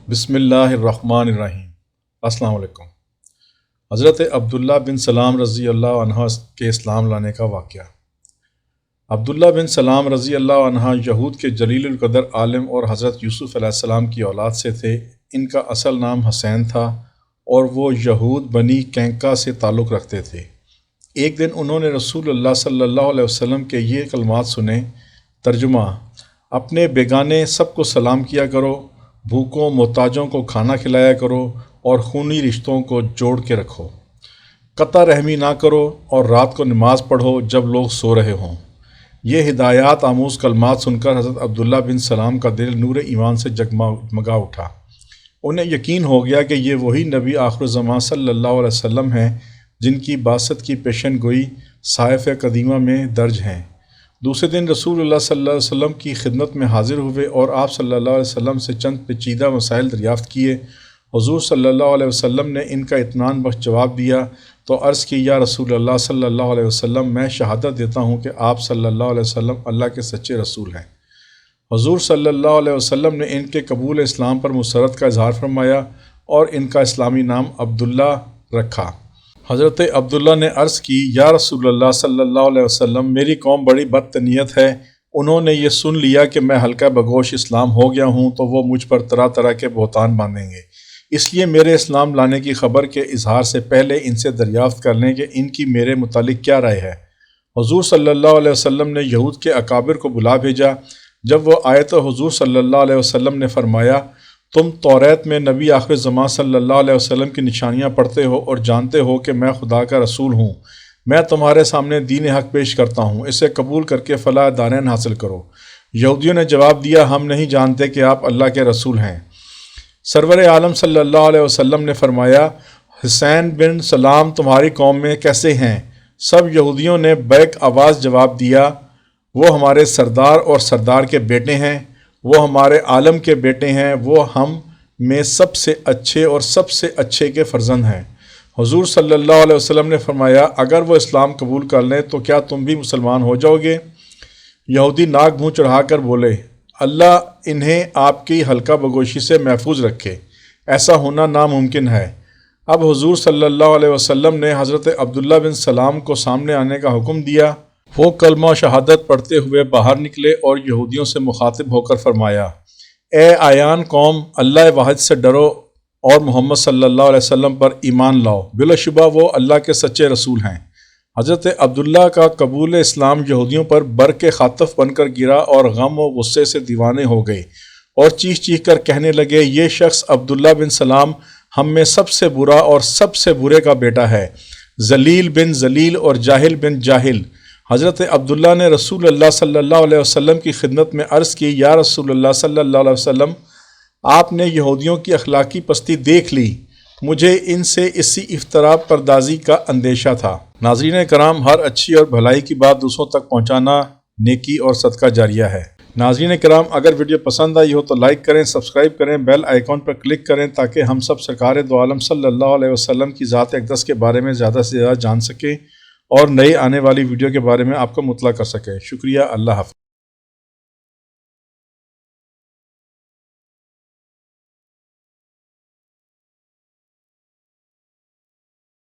بسم اللہ الرحمن الرحیم۔ السلام علیکم۔ حضرت عبداللہ بن سلام رضی اللہ عنہ کے اسلام لانے کا واقعہ۔ عبداللہ بن سلام رضی اللہ عنہ یہود کے جلیل القدر عالم اور حضرت یوسف علیہ السلام کی اولاد سے تھے۔ ان کا اصل نام حسین تھا اور وہ یہود بنی کینکا سے تعلق رکھتے تھے۔ ایک دن انہوں نے رسول اللہ صلی اللہ علیہ وسلم کے یہ کلمات سنے۔ ترجمہ: اپنے بیگانے سب کو سلام کیا کرو، بھوکوں محتاجوں کو کھانا کھلایا کرو اور خونی رشتوں کو جوڑ کے رکھو، قطع رحمی نہ کرو اور رات کو نماز پڑھو جب لوگ سو رہے ہوں۔ یہ ہدایات آموز کلمات سن کر حضرت عبداللہ بن سلام کا دل نور ایمان سے جگمگا اٹھا۔ انہیں یقین ہو گیا کہ یہ وہی نبی آخر الزمان صلی اللہ علیہ وسلم ہیں جن کی بعثت کی پیشن گوئی صحائف قدیمہ میں درج ہیں۔ دوسرے دن رسول اللہ صلی اللہ علیہ وسلم کی خدمت میں حاضر ہوئے اور آپ صلی اللہ علیہ وسلم سے چند پیچیدہ مسائل دریافت کیے۔ حضور صلی اللہ علیہ وسلم نے ان کا اطمینان بخش جواب دیا تو عرض کی، یا رسول اللہ صلی اللہ علیہ وسلم، میں شہادت دیتا ہوں کہ آپ صلی اللہ علیہ وسلم اللہ کے سچے رسول ہیں۔ حضور صلی اللہ علیہ وسلم نے ان کے قبول اسلام پر مسرت کا اظہار فرمایا اور ان کا اسلامی نام عبداللہ رکھا۔ حضرت عبداللہ نے عرض کی، یا رسول اللہ صلی اللہ علیہ وسلم، میری قوم بڑی بدتنیت ہے۔ انہوں نے یہ سن لیا کہ میں ہلکا بگوش اسلام ہو گیا ہوں تو وہ مجھ پر طرح طرح کے بہتان باندھیں گے، اس لیے میرے اسلام لانے کی خبر کے اظہار سے پہلے ان سے دریافت کر لیں کہ ان کی میرے متعلق کیا رائے ہے۔ حضور صلی اللہ علیہ وسلم نے یہود کے اکابر کو بلا بھیجا۔ جب وہ آئے تو حضور صلی اللہ علیہ وسلم نے فرمایا، تم توریت میں نبی آخر زمان صلی اللہ علیہ وسلم کی نشانیاں پڑھتے ہو اور جانتے ہو کہ میں خدا کا رسول ہوں۔ میں تمہارے سامنے دین حق پیش کرتا ہوں، اسے قبول کر کے فلاح دارین حاصل کرو۔ یہودیوں نے جواب دیا، ہم نہیں جانتے کہ آپ اللہ کے رسول ہیں۔ سرور عالم صلی اللہ علیہ وسلم نے فرمایا، حسین بن سلام تمہاری قوم میں کیسے ہیں؟ سب یہودیوں نے بیک آواز جواب دیا، وہ ہمارے سردار اور سردار کے بیٹے ہیں، وہ ہمارے عالم کے بیٹے ہیں، وہ ہم میں سب سے اچھے اور سب سے اچھے کے فرزند ہیں۔ حضور صلی اللہ علیہ وسلم نے فرمایا، اگر وہ اسلام قبول کر لیں تو کیا تم بھی مسلمان ہو جاؤ گے؟ یہودی ناک منہ چڑھا کر بولے، اللہ انہیں آپ کی حلقہ بگوشی سے محفوظ رکھے، ایسا ہونا ناممکن ہے۔ اب حضور صلی اللہ علیہ وسلم نے حضرت عبداللہ بن سلام کو سامنے آنے کا حکم دیا۔ وہ کلمہ شہادت پڑھتے ہوئے باہر نکلے اور یہودیوں سے مخاطب ہو کر فرمایا، اے آیان قوم، اللہ واحد سے ڈرو اور محمد صلی اللہ علیہ وسلم پر ایمان لاؤ، بلا شبہ وہ اللہ کے سچے رسول ہیں۔ حضرت عبداللہ کا قبول اسلام یہودیوں پر برق خاطف بن کر گرا اور غم و غصے سے دیوانے ہو گئے اور چیخ چیخ کر کہنے لگے، یہ شخص عبداللہ بن سلام ہم میں سب سے برا اور سب سے برے کا بیٹا ہے، ذلیل بن ذلیل اور جاہل بن جاہل۔ حضرت عبداللہ نے رسول اللہ صلی اللہ علیہ وسلم کی خدمت میں عرض کی، یا رسول اللہ صلی اللہ علیہ وسلم، آپ نے یہودیوں کی اخلاقی پستی دیکھ لی، مجھے ان سے اسی افطرا پردازی کا اندیشہ تھا۔ ناظرین کرام، ہر اچھی اور بھلائی کی بات دوسروں تک پہنچانا نیکی اور صدقہ جاریہ ہے۔ ناظرین کرام، اگر ویڈیو پسند آئی ہو تو لائک کریں، سبسکرائب کریں، بیل آئیکن پر کلک کریں تاکہ ہم سب سرکار دو عالم صلی اللہ علیہ وسلم کی ذات اقدس کے بارے میں زیادہ سے زیادہ جان سکیں اور نئی آنے والی ویڈیو کے بارے میں آپ کو مطلع کر سکیں۔ شکریہ، اللہ حافظ۔